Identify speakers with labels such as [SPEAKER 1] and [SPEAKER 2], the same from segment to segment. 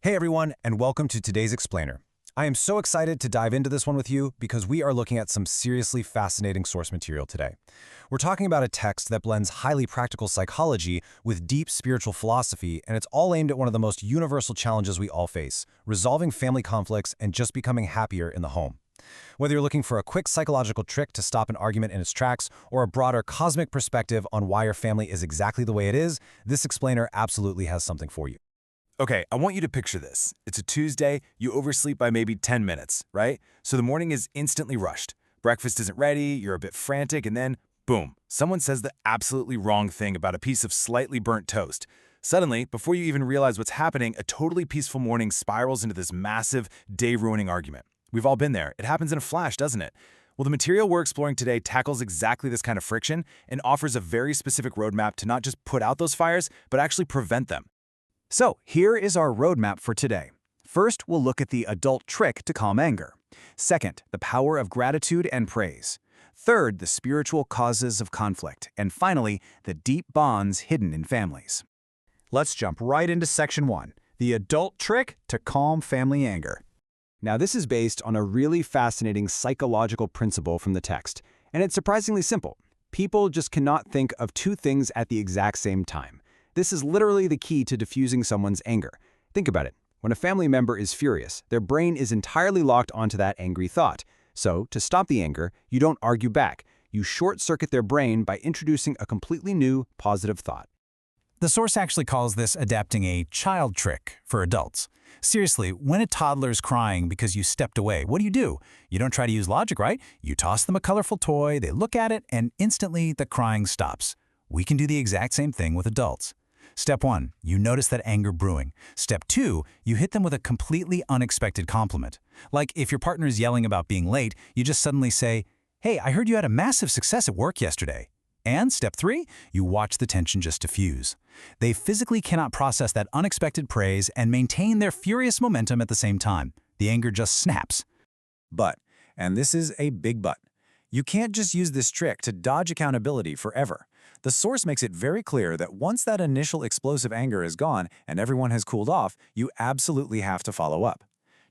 [SPEAKER 1] Hey everyone, and welcome to today's explainer. I am so excited to dive into this one with you because we are looking at some seriously fascinating source material today. We're talking about a text that blends highly practical psychology with deep spiritual philosophy, and it's all aimed at one of the most universal challenges we all face, resolving family conflicts and just becoming happier in the home. Whether you're looking for a quick psychological trick to stop an argument in its tracks or a broader cosmic perspective on why your family is exactly the way it is, this explainer absolutely has something for you.
[SPEAKER 2] Okay, I want you to picture this. It's a Tuesday, you oversleep by maybe 10 minutes, right? So the morning is instantly rushed. Breakfast isn't ready, you're a bit frantic, and then, boom, someone says the absolutely wrong thing about a piece of slightly burnt toast. Suddenly, before you even realize what's happening, a totally peaceful morning spirals into this massive, day-ruining argument. We've all been there. It happens in a flash, doesn't it? Well, the material we're exploring today tackles exactly this kind of friction and offers a very specific roadmap to not just put out those fires, but actually prevent them.
[SPEAKER 3] So here is our roadmap for today. First, we'll look at the adult trick to calm anger. Second, the power of gratitude and praise. Third, the spiritual causes of conflict. And finally, the deep bonds hidden in families. Let's jump right into section 1, the adult trick to calm family anger. Now, this is based on a really fascinating psychological principle from the text, and it's surprisingly simple. People just cannot think of two things at the exact same time. This is literally the key to diffusing someone's anger. Think about it. When a family member is furious, their brain is entirely locked onto that angry thought. So, to stop the anger, you don't argue back. You short-circuit their brain by introducing a completely new, positive thought.
[SPEAKER 4] The source actually calls this adapting a child trick for adults. Seriously, when a toddler's crying because you stepped away, what do? You don't try to use logic, right? You toss them a colorful toy, they look at it, and instantly the crying stops. We can do the exact same thing with adults. Step 1, you notice that anger brewing. Step 2, you hit them with a completely unexpected compliment. Like if your partner's yelling about being late, you just suddenly say, "Hey, I heard you had a massive success at work yesterday." And step 3, you watch the tension just diffuse. They physically cannot process that unexpected praise and maintain their furious momentum at the same time. The anger just snaps.
[SPEAKER 2] But, and this is a big but, you can't just use this trick to dodge accountability forever. The source makes it very clear that once that initial explosive anger is gone and everyone has cooled off, you absolutely have to follow up.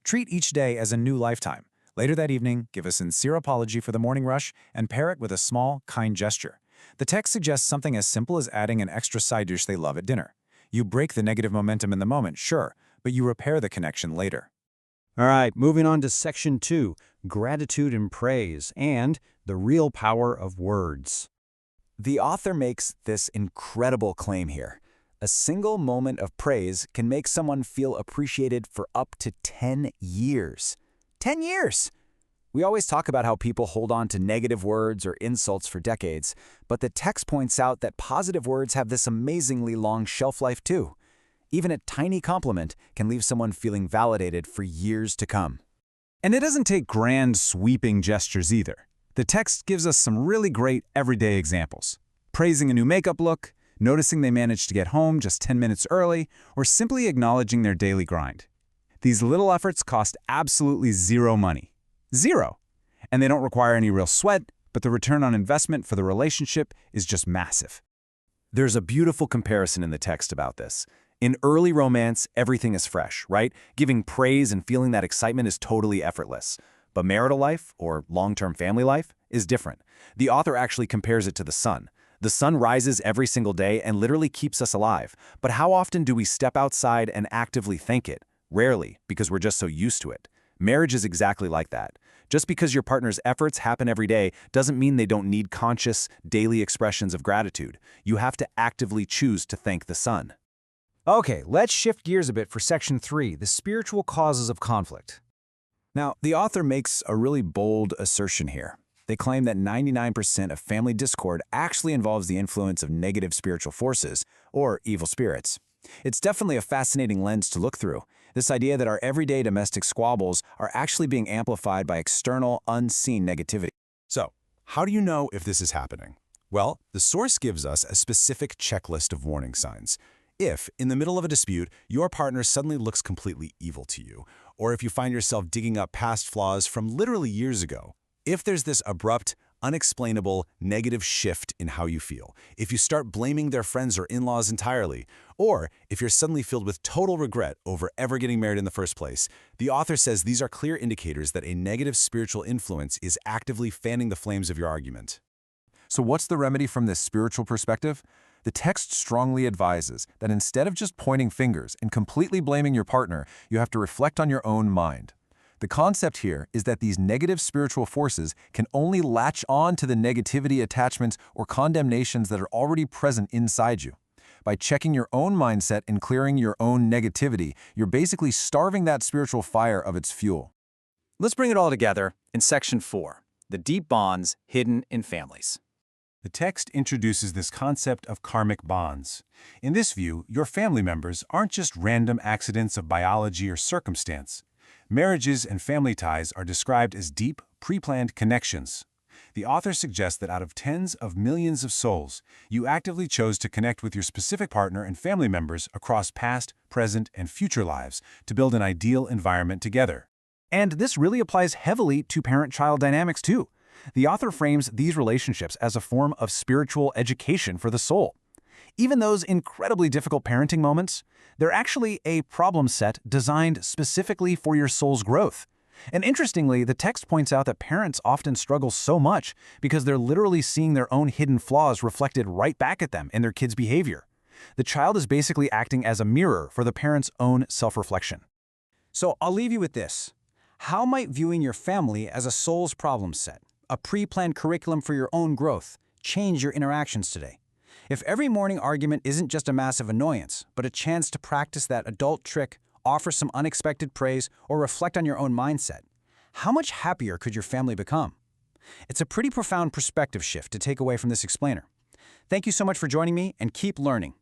[SPEAKER 2] Treat each day as a new lifetime. Later that evening, give a sincere apology for the morning rush and pair it with a small, kind gesture. The text suggests something as simple as adding an extra side dish they love at dinner. You break the negative momentum in the moment, sure, but you repair the connection later.
[SPEAKER 3] All right, moving on to section 2, gratitude and praise, and the real power of words. The author makes this incredible claim here. A single moment of praise can make someone feel appreciated for up to 10 years. 10 years! We always talk about how people hold on to negative words or insults for decades, but the text points out that positive words have this amazingly long shelf life too. Even a tiny compliment can leave someone feeling validated for years to come. And it doesn't take grand, sweeping gestures either. The text gives us some really great everyday examples. Praising a new makeup look, noticing they managed to get home just 10 minutes early, or simply acknowledging their daily grind. These little efforts cost absolutely zero money. Zero! And they don't require any real sweat, but the return on investment for the relationship is just massive.
[SPEAKER 2] There's a beautiful comparison in the text about this. In early romance, everything is fresh, right? Giving praise and feeling that excitement is totally effortless. But marital life, or long-term family life, is different. The author actually compares it to the sun. The sun rises every single day and literally keeps us alive. But how often do we step outside and actively thank it? Rarely, because we're just so used to it. Marriage is exactly like that. Just because your partner's efforts happen every day doesn't mean they don't need conscious, daily expressions of gratitude. You have to actively choose to thank the sun.
[SPEAKER 3] Okay, let's shift gears a bit for section 3, the spiritual causes of conflict.
[SPEAKER 2] Now, the author makes a really bold assertion here. They claim that 99% of family discord actually involves the influence of negative spiritual forces, or evil spirits. It's definitely a fascinating lens to look through. This idea that our everyday domestic squabbles are actually being amplified by external, unseen negativity.
[SPEAKER 1] So, how do you know if this is happening? Well, the source gives us a specific checklist of warning signs. If, in the middle of a dispute, your partner suddenly looks completely evil to you, or if you find yourself digging up past flaws from literally years ago, if there's this abrupt,
[SPEAKER 2] unexplainable negative shift in how you feel. If you start blaming their friends or in-laws entirely, or if you're suddenly filled with total regret over ever getting married in the first place, the author says these are clear indicators that a negative spiritual influence is actively fanning the flames of your argument.
[SPEAKER 1] So what's the remedy from this spiritual perspective? The text strongly advises that instead of just pointing fingers and completely blaming your partner, you have to reflect on your own mind. The concept here is that these negative spiritual forces can only latch on to the negativity attachments or condemnations that are already present inside you. By checking your own mindset and clearing your own negativity, you're basically starving that spiritual fire of its fuel.
[SPEAKER 3] Let's bring it all together in Section 4, the deep bonds hidden in families.
[SPEAKER 4] The text introduces this concept of karmic bonds. In this view, your family members aren't just random accidents of biology or circumstance. Marriages and family ties are described as deep, pre-planned connections. The author suggests that out of tens of millions of souls, you actively chose to connect with your specific partner and family members across past, present, and future lives to build an ideal environment together.
[SPEAKER 3] And this really applies heavily to parent-child dynamics too. The author frames these relationships as a form of spiritual education for the soul. Even those incredibly difficult parenting moments, they're actually a problem set designed specifically for your soul's growth. And interestingly, the text points out that parents often struggle so much because they're literally seeing their own hidden flaws reflected right back at them in their kids' behavior. The child is basically acting as a mirror for the parent's own self-reflection. So I'll leave you with this. How might viewing your family as a soul's problem set, a pre-planned curriculum for your own growth, change your interactions today? If every morning argument isn't just a massive annoyance, but a chance to practice that adult trick, offer some unexpected praise, or reflect on your own mindset, how much happier could your family become? It's a pretty profound perspective shift to take away from this explainer. Thank you so much for joining me, and keep learning.